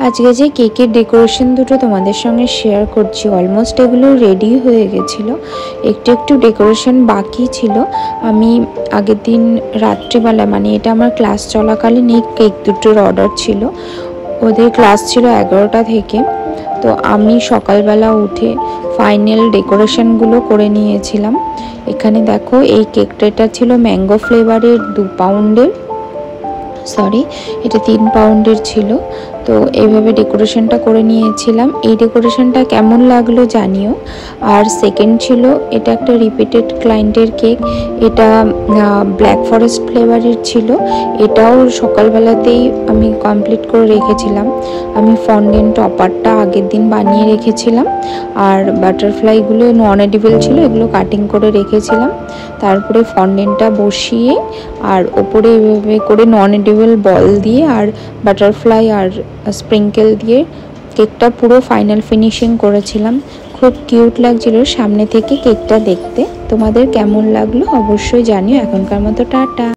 আজকে যে কেকের ডেকোরেশন দুটো তোমাদের সঙ্গে শেয়ার করছি, অলমোস্ট এগুলো রেডি হয়ে গেছিলো। একটু একটু ডেকোরেশন বাকি ছিল। আমি আগের দিন রাত্রিবেলা, মানে এটা আমার ক্লাস চলাকালীন এই কেক দুটোর অর্ডার ছিল। ওদের ক্লাস ছিল 11টা থেকে, তো আমি সকালবেলা উঠে ফাইনাল ডেকোরেশনগুলো করে নিয়েছিলাম। এখানে দেখো, এই কেকটা ছিল ম্যাঙ্গো ফ্লেভারের 2 পাউন্ডের, সরি এটা 3 পাউন্ডের ছিল। তো এইভাবে ডেকোরেশনটা করে নিয়েছিলাম। এই ডেকোরেশনটা কেমন লাগলো জানিও। আর সেকেন্ড ছিল, এটা একটা রিপিটেড ক্লায়েন্টের কেক, এটা ব্ল্যাক ফরেস্ট ফ্লেভারের ছিল। এটাও সকালবেলাতেই আমি কমপ্লিট করে রেখেছিলাম। আমি ফন্ডেন্ট টপারটা আগের দিন বানিয়ে রেখেছিলাম, আর বাটারফ্লাইগুলো নন এডিবল ছিল, এগুলো কাটিং করে রেখেছিলাম। তারপরে ফন্ডেন্টটা বসিয়ে আর ওপরে এভাবে করে নন এডিবল বল দিয়ে আর বাটারফ্লাই আর স্প্রিঙ্কেল দিয়ে কেকটা পুরো ফাইনাল ফিনিশিং করেছিলাম। খুব কিউট লাগছিল সামনে থেকে কেকটা দেখতে। তোমাদের কেমন লাগলো অবশ্যই জানিও। এখনকার মতো টাটা।